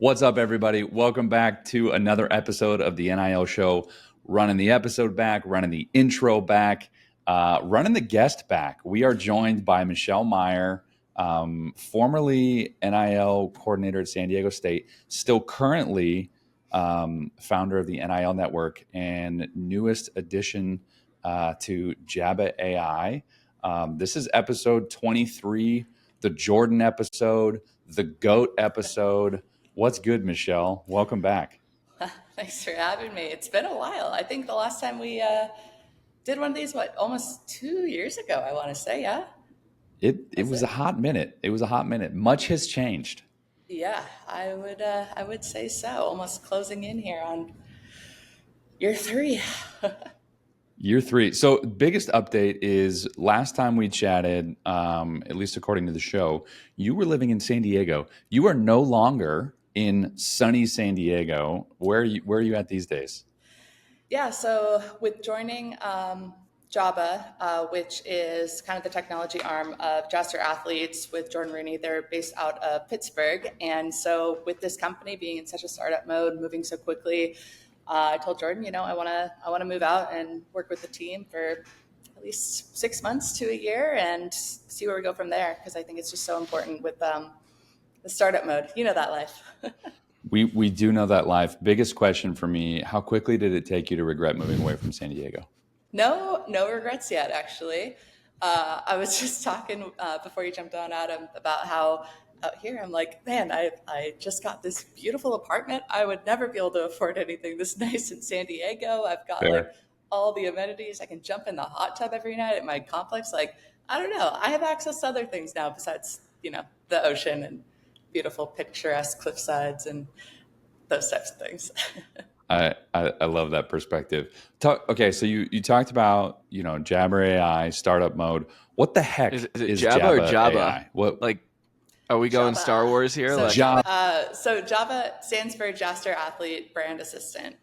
What's up, everybody? Welcome back to another episode of the NIL show. Running the episode back, running the intro back, running the guest back. We are joined by Michelle Meyer, formerly NIL coordinator at San Diego State, still currently founder of the NIL Network and newest addition to JABA AI. This is episode 23, the Jordan episode, the GOAT episode. What's good, Michelle? Welcome back. Thanks for having me. It's been a while. I think the last time we did one of these, almost 2 years ago, I want to say, yeah? It was a hot minute. It was a hot minute. Much has changed. Yeah, I would say so. Almost closing in here on year 3. Year 3. So biggest update is last time we chatted, at least according to the show, you were living in San Diego. You are no longer in sunny San Diego. Where are you at these days? Yeah, so with joining JABA, which is kind of the technology arm of Jasper Athletes with Jordan Rooney, they're based out of Pittsburgh. And so with this company being in such a startup mode, moving so quickly, I told Jordan, I want to move out and work with the team for at least 6 months to a year and see where we go from there. Because I think it's just so important with the startup mode. You know that life. We do know that life. Biggest question for me, how quickly did it take you to regret moving away from San Diego? No regrets yet, actually. I was just talking before you jumped on, Adam, about how out here I'm like, man, I just got this beautiful apartment. I would never be able to afford anything this nice in San Diego. I've got like all the amenities. I can jump in the hot tub every night at my complex. Like, I don't know. I have access to other things now besides, the ocean and beautiful picturesque cliff sides and those types of things. I love that perspective. Okay, so you talked about JABA AI startup mode. What the heck is JABA or JABA? AI? What are we going JABA. Star Wars here? So, JABA stands for Jasper Athlete Brand Assistant.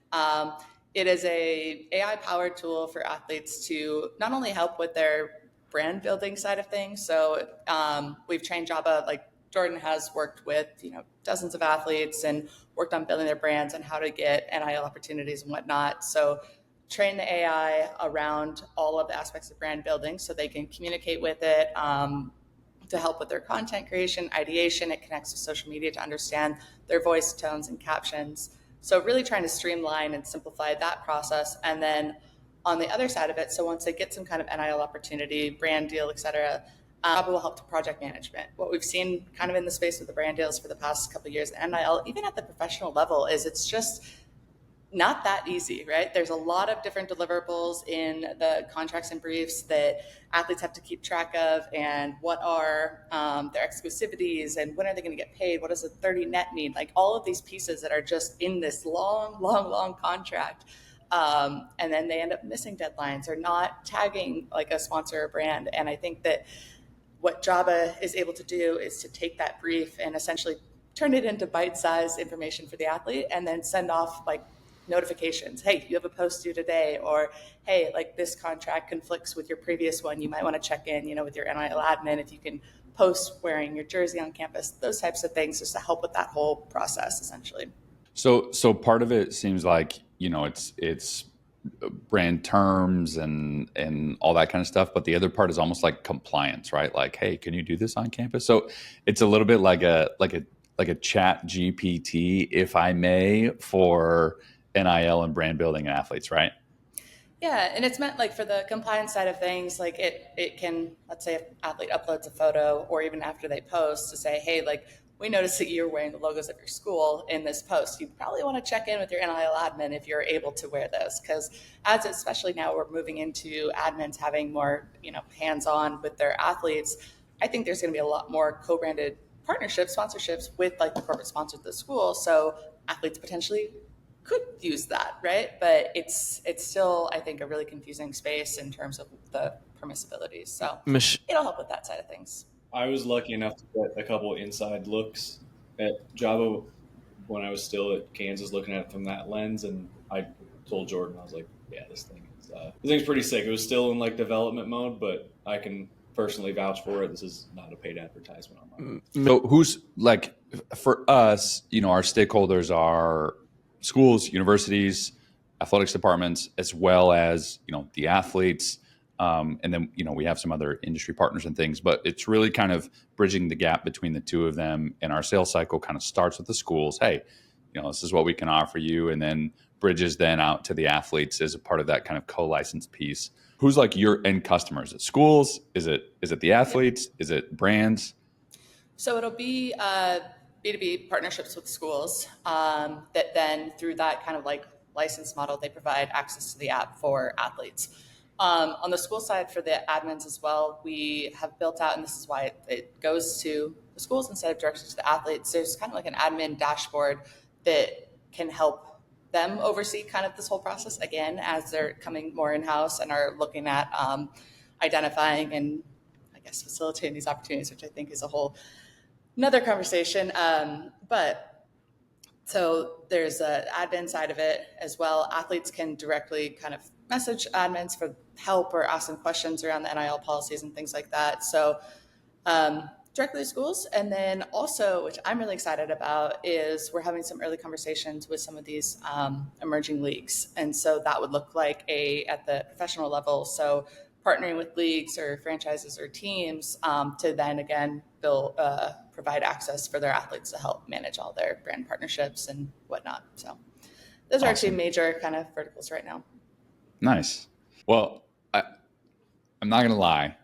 It is a AI powered tool for athletes to not only help with their brand building side of things. So we've trained JABA, like Jordan has worked with dozens of athletes and worked on building their brands and how to get NIL opportunities and whatnot. So train the AI around all of the aspects of brand building so they can communicate with it to help with their content creation, ideation. It connects to social media to understand their voice tones and captions. So really trying to streamline and simplify that process. And then on the other side of it, so once they get some kind of NIL opportunity, brand deal, et cetera, JABA will help to project management. What we've seen kind of in the space with the brand deals for the past couple of years, NIL, even at the professional level, is it's just not that easy, right? There's a lot of different deliverables in the contracts and briefs that athletes have to keep track of, and what are their exclusivities, and when are they going to get paid? What does a 30 net mean? Like all of these pieces that are just in this long contract. And then they end up missing deadlines or not tagging like a sponsor or brand. And I think that what JABA is able to do is to take that brief and essentially turn it into bite-sized information for the athlete and then send off like notifications. Hey, you have a post due today, or hey, like this contract conflicts with your previous one. You might want to check in, with your NIL admin if you can post wearing your jersey on campus, those types of things just to help with that whole process essentially. So part of it seems like, it's brand terms and all that kind of stuff, but the other part is almost like compliance, right? Like, hey, can you do this on campus? So it's a little bit like a chat GPT, if I may, for NIL and brand building athletes, right? Yeah, and it's meant like for the compliance side of things, like it can, let's say if an athlete uploads a photo or even after they post to say, hey, like we noticed that you're wearing the logos of your school in this post. You probably want to check in with your NIL admin if you're able to wear those, because as especially now we're moving into admins having more, hands-on with their athletes. I think there's going to be a lot more co-branded partnerships, sponsorships with like the corporate sponsors of the school. So athletes potentially could use that, right? But it's still, I think, a really confusing space in terms of the permissibilities. So it'll help with that side of things. I was lucky enough to get a couple inside looks at JABA when I was still at Kansas, looking at it from that lens. And I told Jordan, I was like, yeah, this thing's pretty sick. It was still in like development mode, but I can personally vouch for it. This is not a paid advertisement on mine. So who's like, for us, our stakeholders are schools, universities, athletics departments, as well as, the athletes. And then, we have some other industry partners and things, but it's really kind of bridging the gap between the two of them. And our sales cycle kind of starts with the schools. Hey, this is what we can offer you. And then bridges then out to the athletes as a part of that kind of co-license piece. Who's like your end customers? Is it schools? Is it the athletes? Is it brands? So it'll be B2B partnerships with schools that then through that kind of like license model, they provide access to the app for athletes. On the school side for the admins as well, we have built out, and this is why it goes to the schools instead of directly to the athletes. There's kind of like an admin dashboard that can help them oversee kind of this whole process again as they're coming more in-house and are looking at identifying and I guess facilitating these opportunities, which I think is a whole another conversation. But so there's an admin side of it as well. Athletes can directly kind of message admins for help or ask them questions around the NIL policies and things like that. So directly to schools. And then also, which I'm really excited about, is we're having some early conversations with some of these emerging leagues. And so that would look like at the professional level. So partnering with leagues or franchises or teams to then again provide access for their athletes to help manage all their brand partnerships and whatnot. So those are actually major kind of verticals right now. Nice. Well, I'm not going to lie.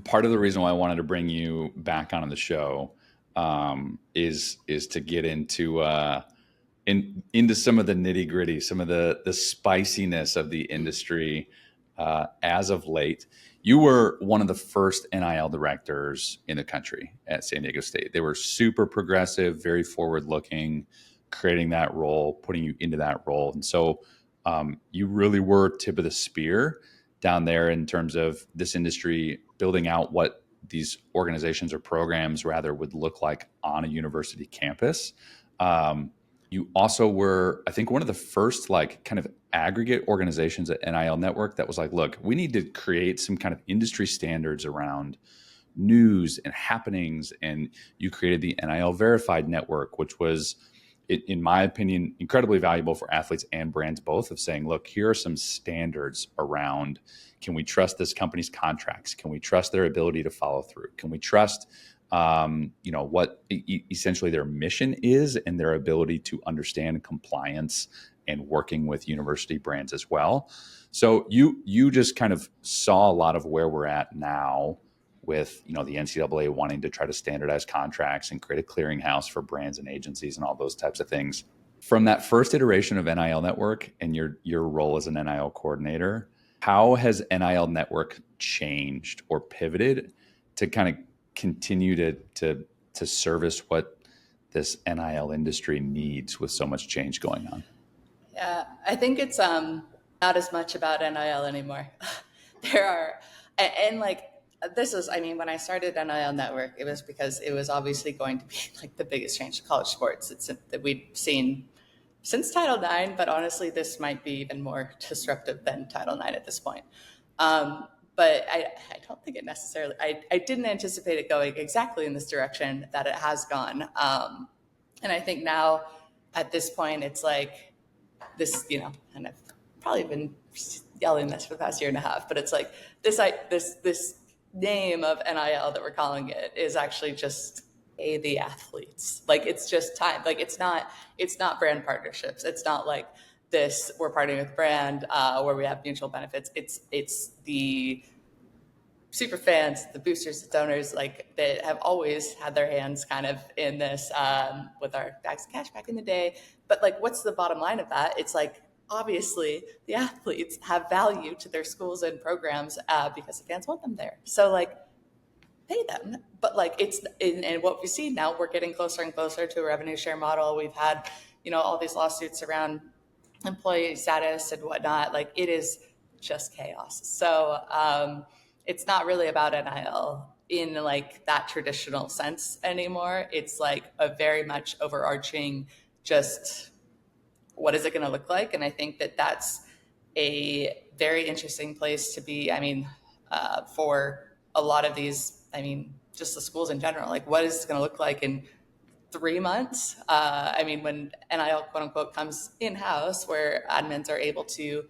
Part of the reason why I wanted to bring you back on the show is to get into some of the nitty gritty, some of the spiciness of the industry as of late. You were one of the first NIL directors in the country at San Diego State. They were super progressive, very forward looking, creating that role, putting you into that role. And so you really were tip of the spear down there in terms of this industry building out what these organizations or programs rather would look like on a university campus. You also were, I think, one of the first like kind of aggregate organizations at NIL Network that was like, look, we need to create some kind of industry standards around news and happenings. And you created the NIL Verified Network, which was, in my opinion, incredibly valuable for athletes and brands both, of saying, look, here are some standards around, can we trust this company's contracts? Can we trust their ability to follow through? Can we trust what essentially their mission is and their ability to understand compliance and working with university brands as well? So you just kind of saw a lot of where we're at now with the NCAA wanting to try to standardize contracts and create a clearinghouse for brands and agencies and all those types of things. From that first iteration of NIL Network and your role as an NIL coordinator, how has NIL Network changed or pivoted to kind of continue to service what this NIL industry needs with so much change going on? Yeah, I think it's not as much about NIL anymore. There are, and like, this is, I mean, when I started NIL Network, it was because it was obviously going to be like the biggest change to college sports that we'd seen since Title IX, but honestly, this might be even more disruptive than Title IX at this point. But I don't think it necessarily, I didn't anticipate it going exactly in this direction that it has gone. And I think now at this point, it's like this, and I've probably been yelling this for the past year and a half, but it's like this name of NIL that we're calling it is actually just the athletes. Like, it's just time. Like, it's not brand partnerships. It's not like this, we're partnering with brand where we have mutual benefits. It's the super fans, the boosters, the donors, like, that have always had their hands kind of in this with our bags of cash back in the day. But like, what's the bottom line of that? It's like, obviously the athletes have value to their schools and programs because the fans want them there. So like, pay them. But like, it's and what we see now, we're getting closer and closer to a revenue share model. We've had, all these lawsuits around employee status and whatnot. Like, it is just chaos. So it's not really about NIL in like that traditional sense anymore. It's like a very much overarching, just what is it going to look like? And I think that that's a very interesting place to be. I mean, for a lot of these, I mean, just the schools in general, like what is it going to look like in 3 months? I mean, when NIL quote unquote comes in-house, where admins are able to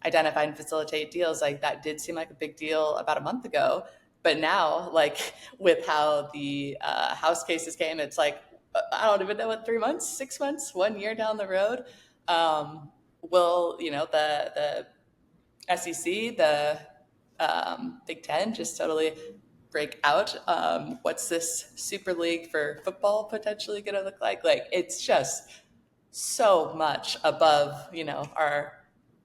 identify and facilitate deals, like that did seem like a big deal about a month ago. But now, like with how the house cases came, it's like, I don't even know what 3 months, 6 months, 1 year down the road, will, you know, the SEC, the Big Ten just totally break out. What's this Super League for football potentially going to look like? Like, it's just so much above, you know, our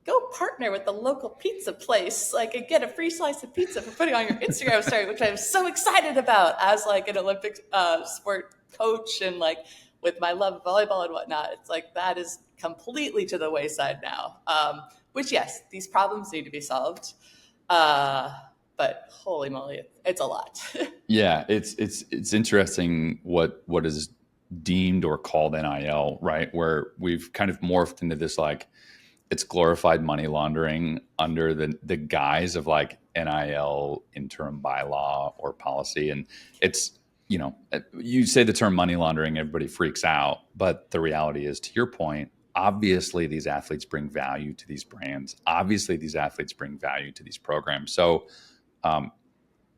go partner with the local pizza place, like, and get a free slice of pizza for putting on your Instagram story, which I'm so excited about as like an Olympic sport coach, and like with my love of volleyball and whatnot. It's like that is completely to the wayside now. Which, yes, these problems need to be solved. But holy moly, it's a lot. Yeah, it's interesting what is deemed or called NIL, right? Where we've kind of morphed into this, like, it's glorified money laundering under the guise of like NIL interim bylaw or policy. And it's, you know, you say the term money laundering, everybody freaks out. But the reality is, to your point, obviously these athletes bring value to these brands. Obviously these athletes bring value to these programs. So,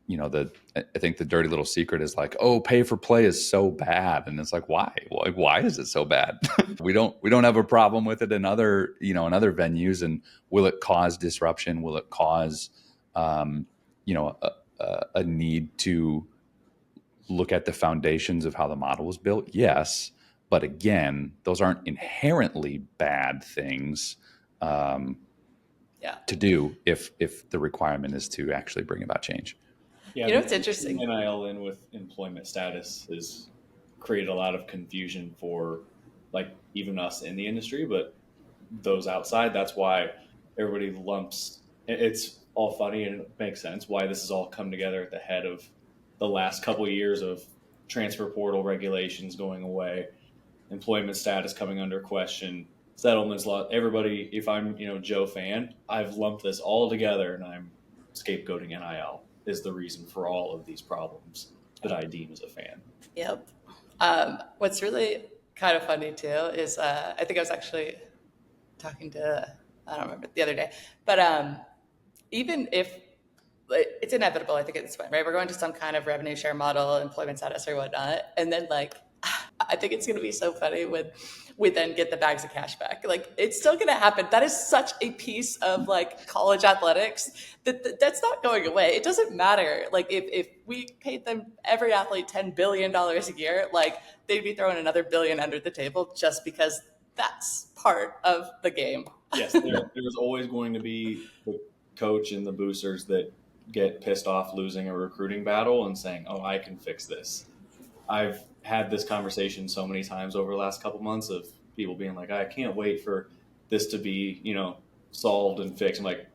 you know, I think the dirty little secret is like, oh, pay for play is so bad. And it's like, why? Like, why is it so bad? we don't have a problem with it in other, you know, in other venues. And will it cause disruption? Will it cause, you know, a need to look at the foundations of how the model was built? Yes. But again, those aren't inherently bad things to do if the requirement is to actually bring about change. Yeah, you know, it's interesting. NIL in with employment status has created a lot of confusion for, like, even us in the industry, but those outside. That's why everybody lumps. It's all funny and it makes sense why this has all come together at the head of the last couple of years of transfer portal regulations going away, employment status coming under question, settlements law. Everybody, if I'm, you know, Joe fan, I've lumped this all together and I'm scapegoating NIL is the reason for all of these problems that I deem as a fan. Yep. What's really kind of funny too is I think I was actually talking to, I don't remember, the other day, but even if it's inevitable, I think at this point, right? We're going to some kind of revenue share model, employment status or whatnot. And then like, I think it's going to be so funny when we then get the bags of cash back. Like, it's still going to happen. That is such a piece of like college athletics that's not going away. It doesn't matter. Like, if we paid them, every athlete, $10 billion a year, like they'd be throwing another billion under the table just because that's part of the game. Yes, there's always going to be the coach and the boosters that get pissed off losing a recruiting battle and saying, oh, I can fix this. I've had this conversation so many times over the last couple months of people being like, I can't wait for this to be, you know, solved and fixed. I'm like,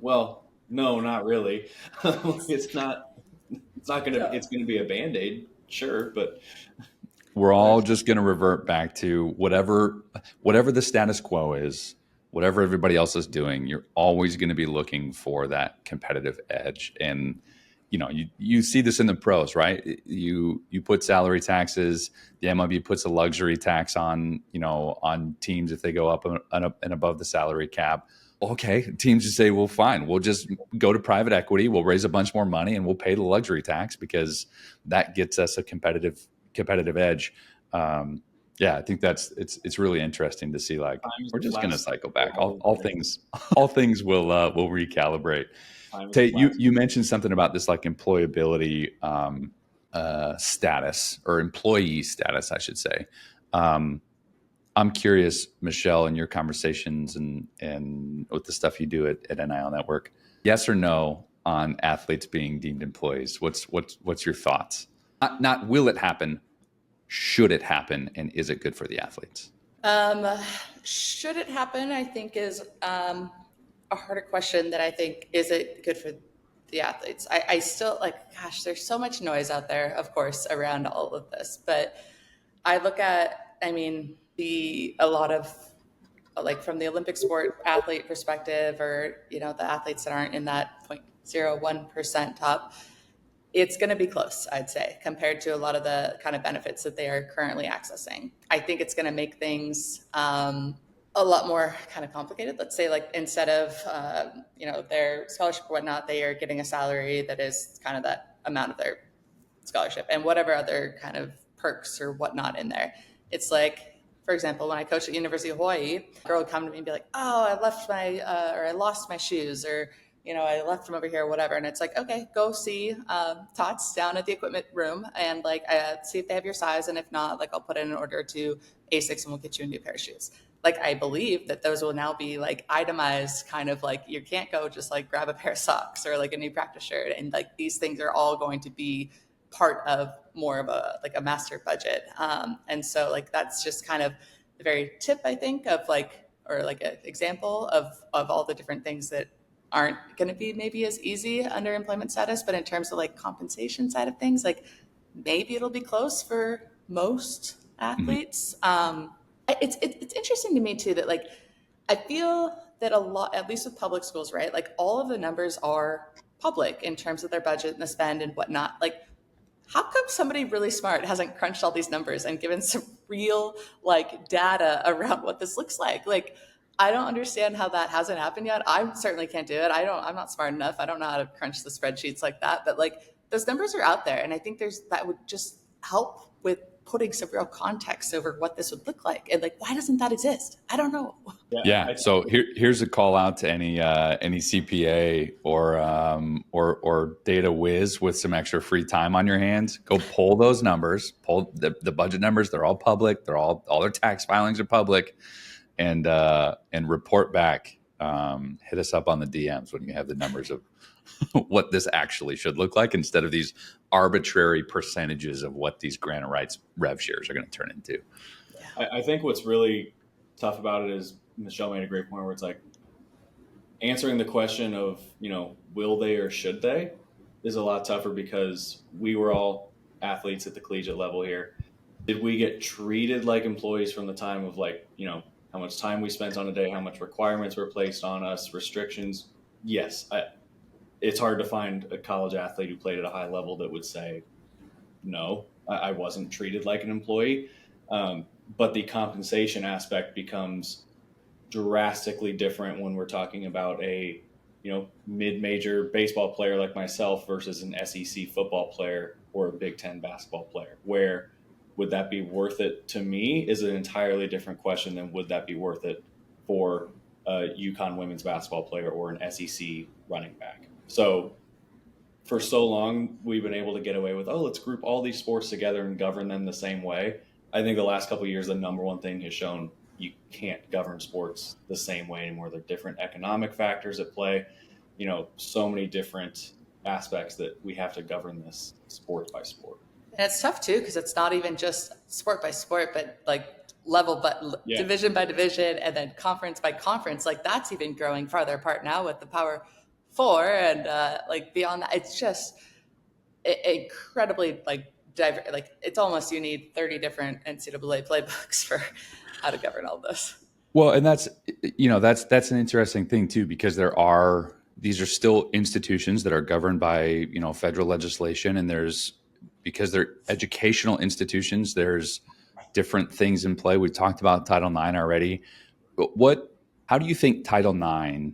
well, no, not really. It's not going to, it's going to be a Band-Aid. Sure. But we're all just going to revert back to whatever the status quo is, whatever everybody else is doing. You're always going to be looking for that competitive edge. And, you know, you see this in the pros, right? You put salary taxes. The MLB puts a luxury tax on, you know, on teams if they go up and above the salary cap. Okay, teams just say, well, fine, we'll just go to private equity. We'll raise a bunch more money and we'll pay the luxury tax because that gets us a competitive edge. Yeah, I think it's really interesting to see. Like, we're just going to cycle back. All things will recalibrate. Tate, you mentioned something about this, like employability status, or employee status, I should say. I'm curious, Michelle, in your conversations and with the stuff you do at NIL Network, yes or no on athletes being deemed employees? What's your thoughts? Not will it happen? Should it happen? And is it good for the athletes? Should it happen, I think, is a harder question than I think, is it good for the athletes? I still, like, gosh, there's so much noise out there, of course, around all of this. But I look at, I mean, a lot of, like, from the Olympic sport athlete perspective, or, you know, the athletes that aren't in that 0.01% top, it's going to be close, I'd say, compared to a lot of the kind of benefits that they are currently accessing. I think it's going to make things a lot more kind of complicated. Let's say, like, instead of their scholarship or whatnot, they are getting a salary that is kind of that amount of their scholarship and whatever other kind of perks or whatnot in there. It's like, for example, when I coached at University of Hawaii, a girl would come to me and be like, "Oh, I left my or I lost my shoes, or I left them over here, or whatever." And it's like, okay, go see Tots down at the equipment room and like see if they have your size, and if not, like I'll put in an order to ASICS and we'll get you a new pair of shoes. Like, I believe that those will now be like itemized, kind of like you can't go just like grab a pair of socks or like a new practice shirt, and like these things are all going to be part of more of a master budget. And so like that's just kind of the very tip, I think, of like, or like an example of all the different things that aren't going to be maybe as easy under employment status. But in terms of like compensation side of things, like maybe it'll be close for most athletes. It's interesting to me too that like I feel that a lot, at least with public schools, right, like all of the numbers are public in terms of their budget and the spend and whatnot. Like, how come somebody really smart hasn't crunched all these numbers and given some real like data around what this looks like? Like, I don't understand how that hasn't happened yet. I certainly can't do it. I'm not smart enough. I don't know how to crunch the spreadsheets like that, but like those numbers are out there. And I think that would just help with putting some real context over what this would look like. And like, why doesn't that exist? I don't know. Yeah. So here's a call out to any CPA or data whiz with some extra free time on your hands. Go pull those numbers, pull the budget numbers. They're all public. They're all their tax filings are public, and report back. Hit us up on the DMs when you have the numbers of what this actually should look like, instead of these arbitrary percentages of what these grant rights rev shares are going to turn into. I think what's really tough about it is Michelle made a great point where it's like answering the question of, will they or should they is a lot tougher, because we were all athletes at the collegiate level here. Did we get treated like employees from the time of like, how much time we spent on a day, how much requirements were placed on us, restrictions? Yes. It's hard to find a college athlete who played at a high level that would say, no, I wasn't treated like an employee. But the compensation aspect becomes drastically different when we're talking about a, mid-major baseball player like myself versus an SEC football player or a Big Ten basketball player. Where would that be worth it to me is an entirely different question than would that be worth it for a UConn women's basketball player or an SEC running back. So for so long, we've been able to get away with, let's group all these sports together and govern them the same way. I think the last couple of years, the number one thing has shown you can't govern sports the same way anymore. There are different economic factors at play, so many different aspects that we have to govern this sport by sport. And it's tough too, because it's not even just sport by sport, but like division by division, and then conference by conference. Like that's even growing farther apart now with the Power Four, and like beyond that, it's just incredibly like diverse. Like it's almost, you need 30 different NCAA playbooks for how to govern all this. Well, and that's an interesting thing too, because these are still institutions that are governed by federal legislation, and because they're educational institutions, there's different things in play. We talked about Title IX already. But how do you think Title IX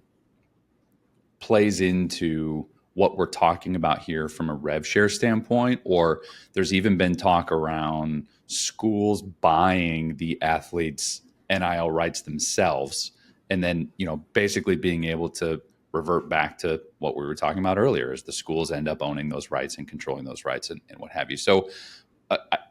plays into what we're talking about here from a rev share standpoint? Or there's even been talk around schools buying the athletes' NIL rights themselves, and then basically being able to revert back to what we were talking about earlier, is the schools end up owning those rights and controlling those rights and what have you. So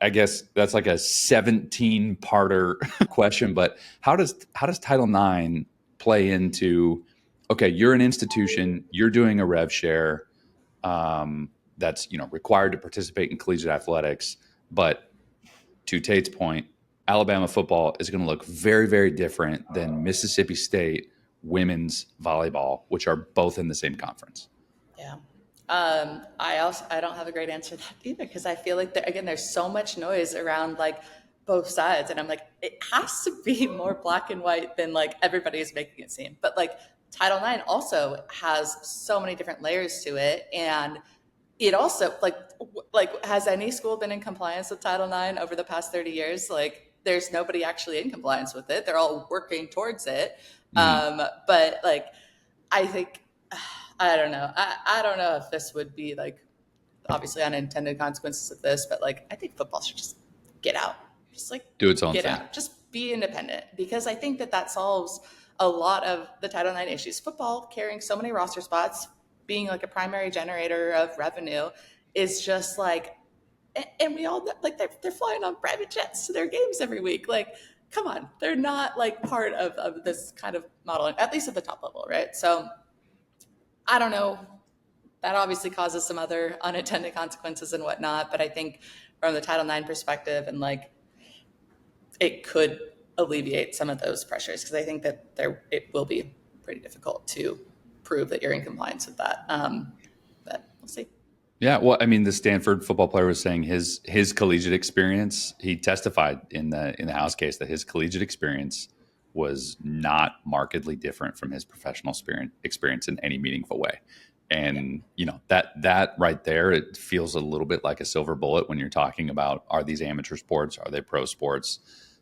I guess that's like a 17-parter question, but how does Title IX play into, okay, you're an institution, you're doing a rev share that's required to participate in collegiate athletics, but to Tate's point, Alabama football is going to look very, very different than Mississippi State women's volleyball, which are both in the same conference. Yeah. I don't have a great answer to that either, because I feel like there's so much noise around like both sides, and I'm like, it has to be more black and white than like everybody is making it seem. But like Title IX also has so many different layers to it, and it also like has any school been in compliance with Title IX over the past 30 years? Like there's nobody actually in compliance with it. They're all working towards it. But like, I think, I don't know. I don't know if this would be like obviously unintended consequences of this, but like, I think football should just get out, just like Do its own get thing. out, just be independent, because I think that solves a lot of the Title IX issues. Football carrying so many roster spots, being like a primary generator of revenue is just like, and we all like they're flying on private jets to their games every week. Like, come on, they're not like part of this kind of model, at least at the top level, right? So I don't know. That obviously causes some other unintended consequences and whatnot, but I think from the Title IX perspective, and like it could alleviate some of those pressures, because I think that it will be pretty difficult to prove that you're in compliance with that. But we'll see. Yeah, well, I mean, the Stanford football player was saying his collegiate experience. He testified in the House case that his collegiate experience was not markedly different from his professional experience in any meaningful way. And you know, that right there, it feels a little bit like a silver bullet when you're talking about, are these amateur sports? Are they pro sports?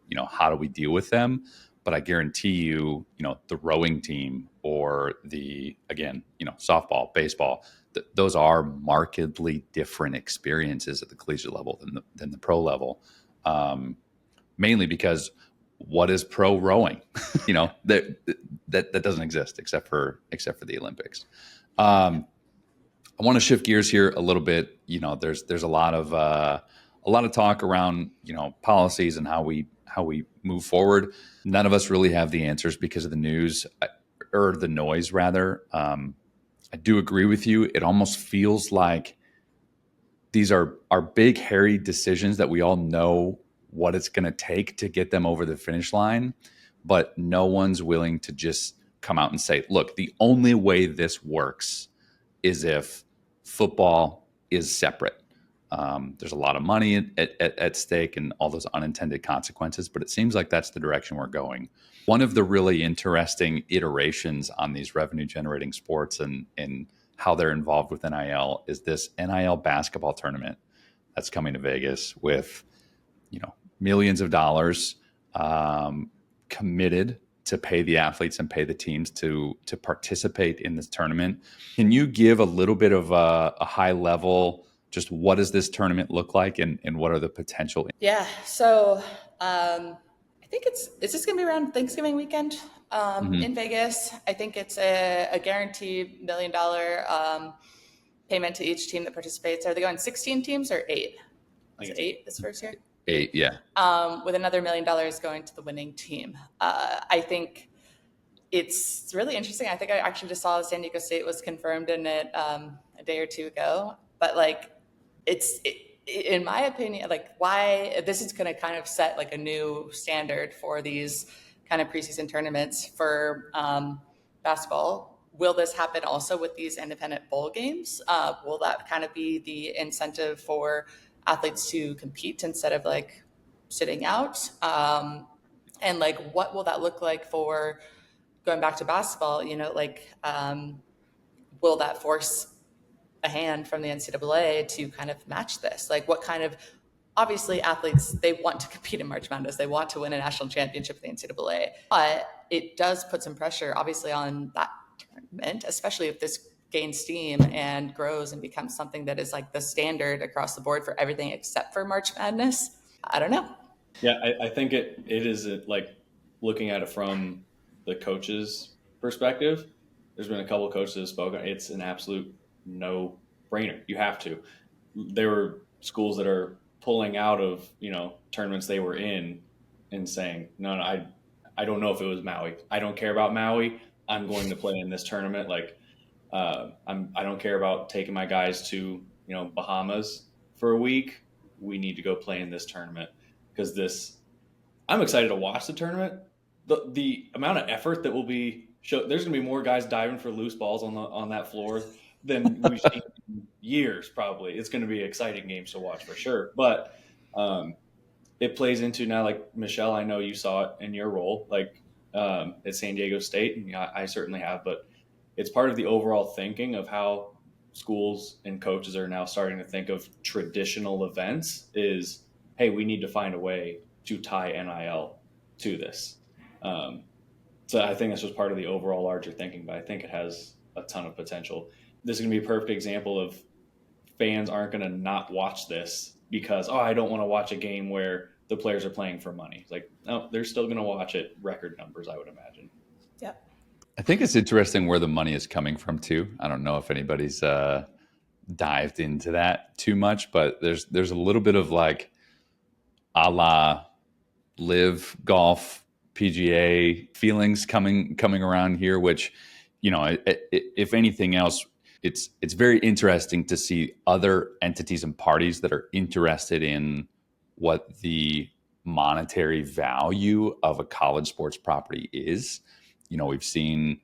You know, how do we deal with them? But I guarantee you, you know, the rowing team or softball, baseball, those are markedly different experiences at the collegiate level than the pro level. Mainly because what is pro rowing? You know, that doesn't exist except for the Olympics. I want to shift gears here a little bit. You know, there's a lot of talk around, you know, policies and how we move forward. None of us really have the answers because of the news or the noise rather. I do agree with you. It almost feels like these are big, hairy decisions that we all know what it's going to take to get them over the finish line, but no one's willing to just come out and say, look, the only way this works is if football is separate. There's a lot of money at stake and all those unintended consequences, but it seems like that's the direction we're going. One of the really interesting iterations on these revenue generating sports and how they're involved with NIL is this NIL basketball tournament that's coming to Vegas with, you know, millions of dollars committed to pay the athletes and pay the teams to participate in this tournament. Can you give a little bit of a high level, just what does this tournament look like and what are the potential? Yeah. So I think is this going to be around Thanksgiving weekend in Vegas. I think it's a guaranteed $1 million payment to each team that participates. Are they going 16 teams or 8? Was it 8 this first year? 8, yeah. With another $1 million going to the winning team. I think it's really interesting. I think I actually just saw San Diego State was confirmed in it a day or two ago. But like, in my opinion, like why this is going to kind of set like a new standard for these kind of preseason tournaments for basketball. Will this happen also with these independent bowl games? Will that kind of be the incentive for athletes to compete instead of like sitting out? And like, what will that look like for going back to basketball? You know, like, will that force a hand from the NCAA to kind of match this? Like, what kind of, obviously athletes, they want to compete in March Madness. They want to win a national championship with the NCAA, but it does put some pressure obviously on that tournament, especially if this gains steam and grows and becomes something that is like the standard across the board for everything except for March Madness. I don't know. Yeah, I think it is like looking at it from the coach's perspective. There's been a couple of coaches that have spoken. It's an absolute no-brainer. You have to. There were schools that are pulling out of, you know, tournaments they were in and saying, no, I don't know if it was Maui. I don't care about Maui. I'm going to play in this tournament. Like, I don't care about taking my guys to, you know, Bahamas for a week. We need to go play in this tournament because I'm excited to watch the tournament. The amount of effort that will be shown, there's going to be more guys diving for loose balls on that floor than we've seen in years. Probably it's going to be exciting games to watch for sure. But it plays into now, like Michelle, I know you saw it in your role, like at San Diego State, and I certainly have. But it's part of the overall thinking of how schools and coaches are now starting to think of traditional events is, hey, we need to find a way to tie NIL to this. So I think that's just part of the overall larger thinking, but I think it has a ton of potential. This is going to be a perfect example of fans aren't going to not watch this because, I don't want to watch a game where the players are playing for money. It's like, no, they're still going to watch it, record numbers, I would imagine. Yep. I think it's interesting where the money is coming from too. I don't know if anybody's dived into that too much, but there's a little bit of like a la live golf PGA feelings coming around here, which, if anything else, it's very interesting to see other entities and parties that are interested in what the monetary value of a college sports property is. We've seen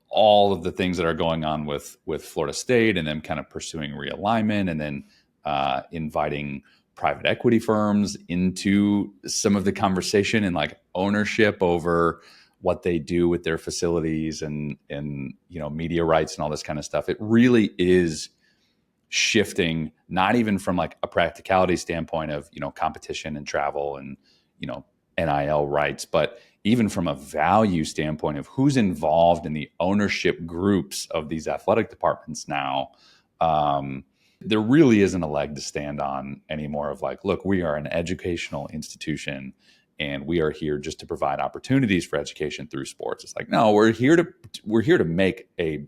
all of the things that are going on with Florida State and them kind of pursuing realignment and then inviting private equity firms into some of the conversation and like ownership over what they do with their facilities and media rights and all this kind of stuff. It really is shifting, not even from like a practicality standpoint of competition and travel and NIL rights, but even from a value standpoint of who's involved in the ownership groups of these athletic departments now. There really isn't a leg to stand on anymore of like, look, we are an educational institution and we are here just to provide opportunities for education through sports. It's like, no, we're here to make a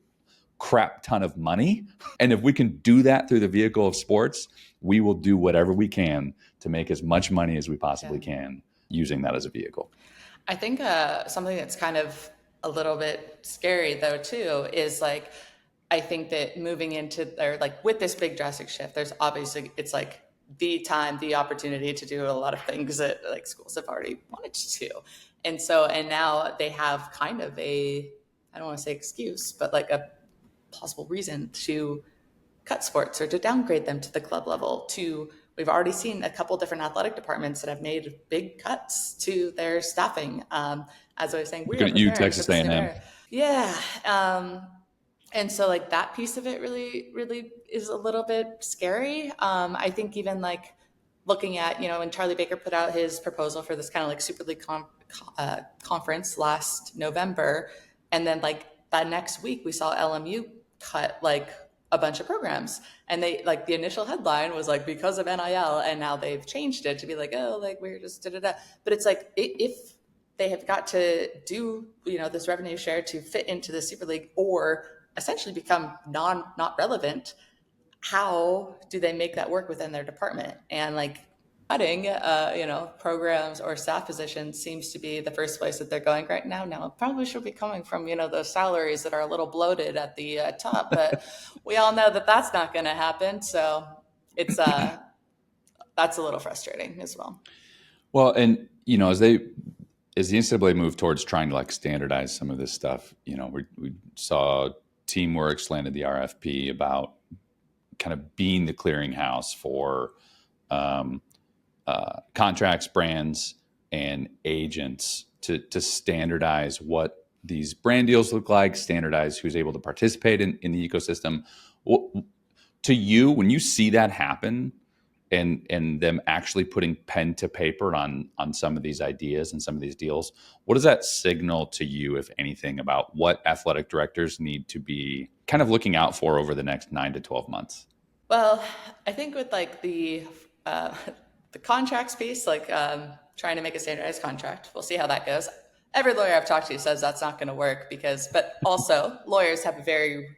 crap ton of money. And if we can do that through the vehicle of sports, we will do whatever we can to make as much money as we possibly can using that as a vehicle. I think something that's kind of a little bit scary though too is like, I think that moving into there, like with this big drastic shift, there's obviously, it's like the opportunity to do a lot of things that like schools have already wanted to do. And now they have kind of I don't want to say excuse, but like a possible reason to cut sports or to downgrade them to the club level. We've already seen a couple different athletic departments that have made big cuts to their staffing. As I was saying, we're you, Texas A&M. Yeah. And so like that piece of it really, really is a little bit scary. I think even like looking at, when Charlie Baker put out his proposal for this kind of like Super League conference last November, and then like that next week we saw LMU cut like a bunch of programs, and they like the initial headline was like because of NIL, and now they've changed it to be like, oh, like we're just da-da-da. But it's like if they have got to do, this revenue share to fit into the Super League or essentially become not relevant, how do they make that work within their department? And like cutting programs or staff positions seems to be the first place that they're going right now. Now it probably should be coming from those salaries that are a little bloated at the top, but we all know that that's not going to happen. So it's that's a little frustrating as well. Well, and as the NCAA moved towards trying to like standardize some of this stuff, we saw Teamworks landed the RFP about kind of being the clearinghouse for contracts, brands, and agents to standardize what these brand deals look like, standardize who's able to participate in the ecosystem. To you, when you see that happen and them actually putting pen to paper on some of these ideas and some of these deals, what does that signal to you, if anything, about what athletic directors need to be kind of looking out for over the next 9 to 12 months? Well, I think with like the contracts piece, like trying to make a standardized contract, we'll see how that goes. Every lawyer I've talked to says that's not going to work but also lawyers have a very,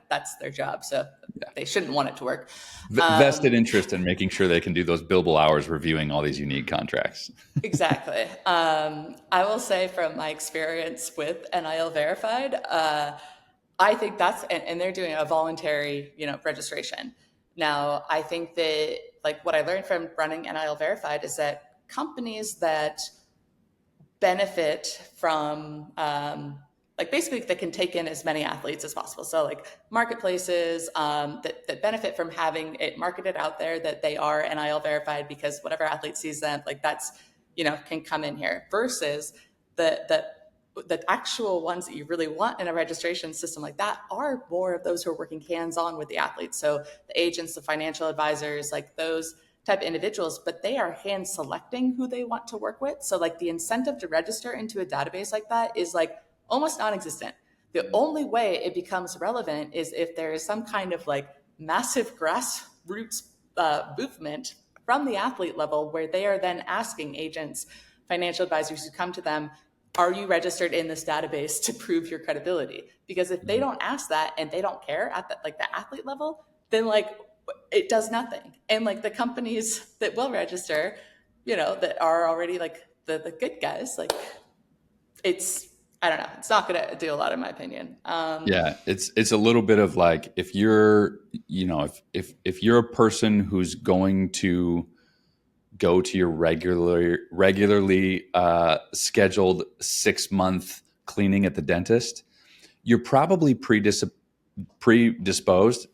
that's their job. So they shouldn't want it to work. Vested interest in making sure they can do those billable hours reviewing all these unique contracts. Exactly. I will say from my experience with NIL Verified, I think and they're doing a voluntary, registration. Now, I think that like what I learned from running NIL Verified is that companies that benefit from like basically that can take in as many athletes as possible. So like marketplaces that benefit from having it marketed out there that they are NIL verified because whatever athlete sees them, like that's, can come in here versus the the actual ones that you really want in a registration system like that are more of those who are working hands-on with the athletes. So the agents, the financial advisors, like those type of individuals, but they are hand selecting who they want to work with. So like the incentive to register into a database like that is like almost non-existent. The only way it becomes relevant is if there is some kind of like massive grassroots movement from the athlete level where they are then asking agents, financial advisors who come to them, are you registered in this database to prove your credibility? Because if they don't ask that and they don't care at the athlete level, then like it does nothing. And like the companies that will register, that are already like the good guys, like I don't know, it's not going to do a lot in my opinion. Yeah, it's a little bit of like, if you're, if you're a person who's going to go to your regularly scheduled 6-month cleaning at the dentist, you're probably predisposed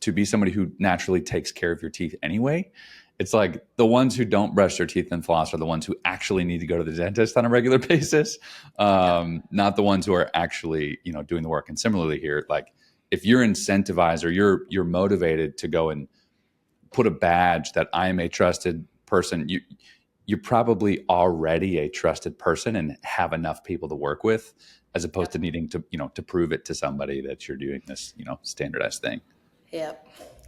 to be somebody who naturally takes care of your teeth anyway. It's like the ones who don't brush their teeth and floss are the ones who actually need to go to the dentist on a regular basis, not the ones who are actually, doing the work. And similarly here, like if you're incentivized or you're motivated to go and put a badge that I am a trusted person, you're probably already a trusted person and have enough people to work with, as opposed to needing to, to prove it to somebody that you're doing this, standardized thing. Yep.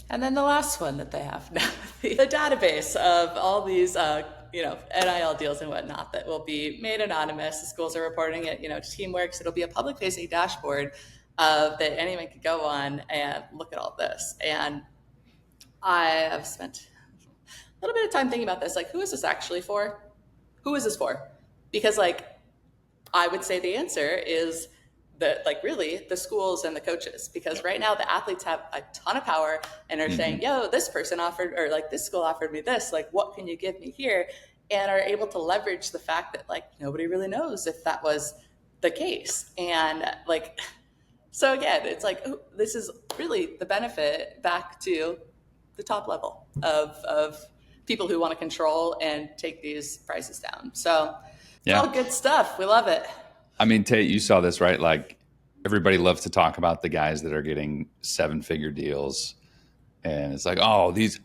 And then the last one that they have now, the database of all these, NIL deals and whatnot that will be made anonymous. The schools are reporting it, to Teamworks. It'll be a public facing dashboard that anyone could go on and look at all this. And I have spent a little bit of time thinking about this. Like, who is this actually for? Who is this for? Because like, I would say the answer is really the schools and the coaches, because right now the athletes have a ton of power and are saying, yo, this person offered, or like this school offered me this, like, what can you give me here? And are able to leverage the fact that like nobody really knows if that was the case. And like, so again, it's like, this is really the benefit back to the top level of people who want to control and take these prices down. So it's all good stuff. We love it. I mean, Tate, you saw this, right? Like everybody loves to talk about the guys that are getting 7-figure deals. And it's like, all these,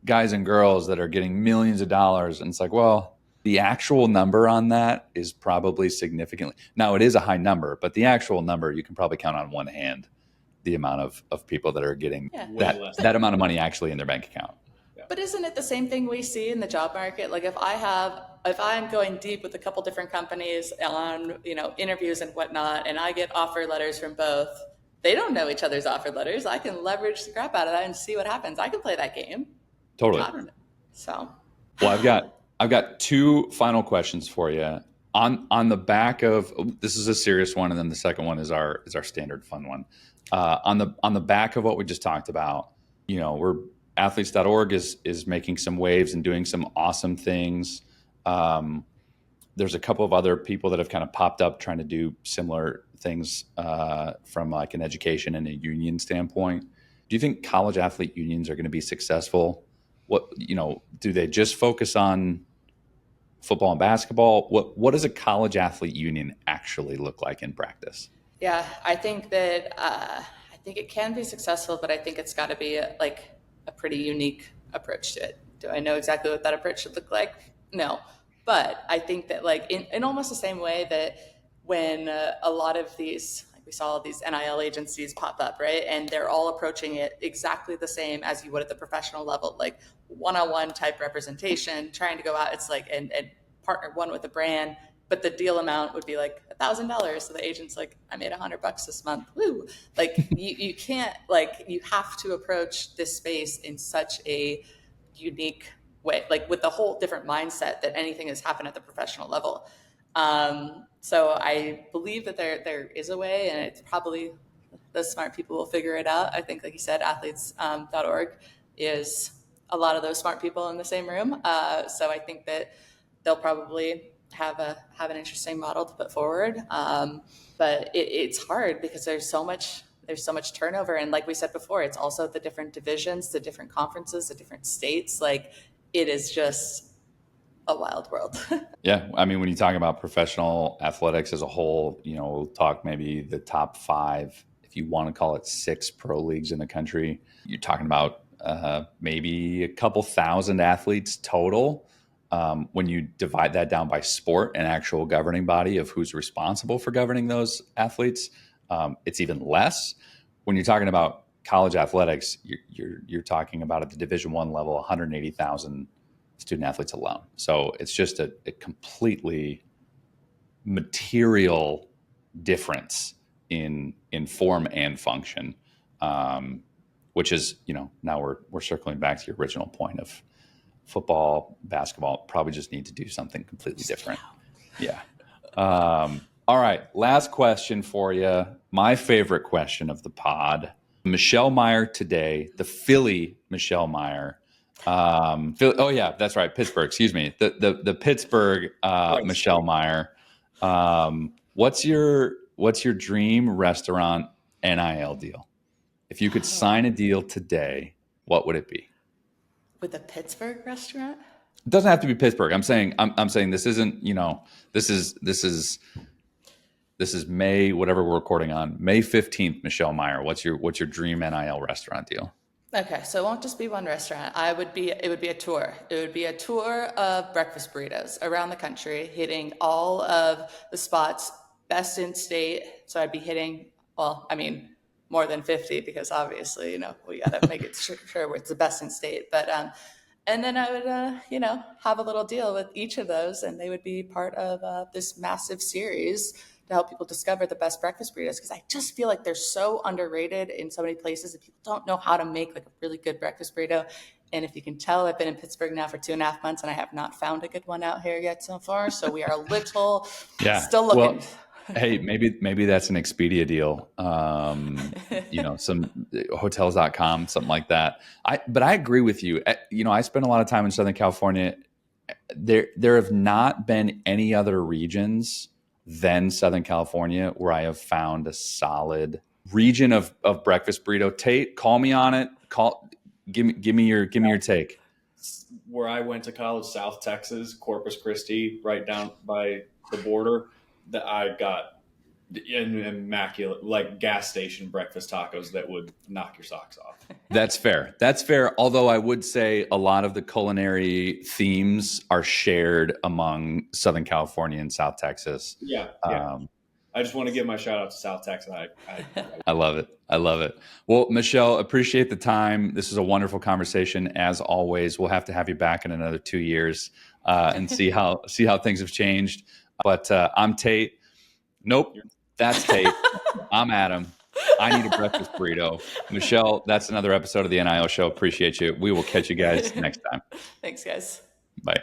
guys and girls that are getting millions of dollars. And it's like, well, the actual number on that is probably significantly. Now it is a high number, but the actual number, you can probably count on one hand the amount of people that are getting that amount of money actually in their bank account. But isn't it the same thing we see in the job market? Like if I'm going deep with a couple different companies on, interviews and whatnot, and I get offer letters from both, they don't know each other's offer letters. I can leverage the crap out of that and see what happens. I can play that game. Totally. I don't know. So, well, I've got 2 final questions for you on the back of, this is a serious one. And then the second one is our standard fun one. On the back of what we just talked about, athletes.org is making some waves and doing some awesome things. There's a couple of other people that have kind of popped up trying to do similar things from like an education and a union standpoint. Do you think college athlete unions are going to be successful? Do they just focus on football and basketball? What does a college athlete union actually look like in practice? Yeah, I think that it can be successful, but I think it's got to be a pretty unique approach to it. Do I know exactly what that approach should look like? No, but I think that like in almost the same way that when a lot of these, like we saw these NIL agencies pop up, right? And they're all approaching it exactly the same as you would at the professional level, like one-on-one type representation, trying to go out. It's like, and partner one with a brand, but the deal amount would be like $1,000. So the agent's like, I made $100 this month. Woo! Like you can't, like, you have to approach this space in such a unique way, like with a whole different mindset that anything has happened at the professional level. So I believe that there is a way, and it's probably the smart people will figure it out. I think, like you said, athletes.org is a lot of those smart people in the same room. So I think that they'll probably have an interesting model to put forward. But it's hard because there's so much turnover. And like we said before, it's also the different divisions, the different conferences, the different states. Like it is just a wild world. Yeah. I mean, when you talk about professional athletics as a whole, we'll talk maybe the top 5, if you want to call it 6 pro leagues in the country. You're talking about maybe a couple thousand athletes total. When you divide that down by sport and actual governing body of who's responsible for governing those athletes, it's even less. When you're talking about college athletics, you're talking about at the Division I level, 180,000 student athletes alone. So it's just a completely material difference in form and function, which is, now we're circling back to your original point of football, basketball, probably just need to do something completely different. Yeah. All right. Last question for you. My favorite question of the pod. Michelle Meyer today, the Philly Michelle Meyer. Oh yeah, that's right. Pittsburgh. Excuse me. The Pittsburgh Michelle Meyer. What's your dream restaurant NIL deal? If you could sign a deal today, what would it be? With a Pittsburgh restaurant? It doesn't have to be Pittsburgh. I'm saying this isn't, this is May, whatever we're recording on, May 15th, Michelle Meyer. What's your dream NIL restaurant deal? Okay, so it won't just be one restaurant. It would be a tour. It would be a tour of breakfast burritos around the country, hitting all of the spots best in state. So I'd be hitting, more than 50 because obviously, we got to make it sure it's the best in state. But and then I would, have a little deal with each of those, and they would be part of this massive series to help people discover the best breakfast burritos, because I just feel like they're so underrated in so many places that people don't know how to make like a really good breakfast burrito. And if you can tell, I've been in Pittsburgh now for 2.5 months and I have not found a good one out here yet so far. So we are a little still looking. Well, hey, maybe that's an Expedia deal. Some hotels.com, something like that. But I agree with you. I spent a lot of time in Southern California. There have not been any other regions than Southern California where I have found a solid region of breakfast burrito. Tate, call me on it. Give me your take. Where I went to college, South Texas, Corpus Christi, right down by the border, that I got immaculate, like gas station breakfast tacos that would knock your socks off. That's fair. Although I would say a lot of the culinary themes are shared among Southern California and South Texas. Yeah. I just want to give my shout out to South Texas. I love it. Well, Michelle, appreciate the time. This is a wonderful conversation as always. We'll have to have you back in another 2 years and see how things have changed. But I'm Tate. Nope, that's Tate. I'm Adam. I need a breakfast burrito. Michelle, that's another episode of the NIL show. Appreciate you. We will catch you guys next time. Thanks, guys. Bye.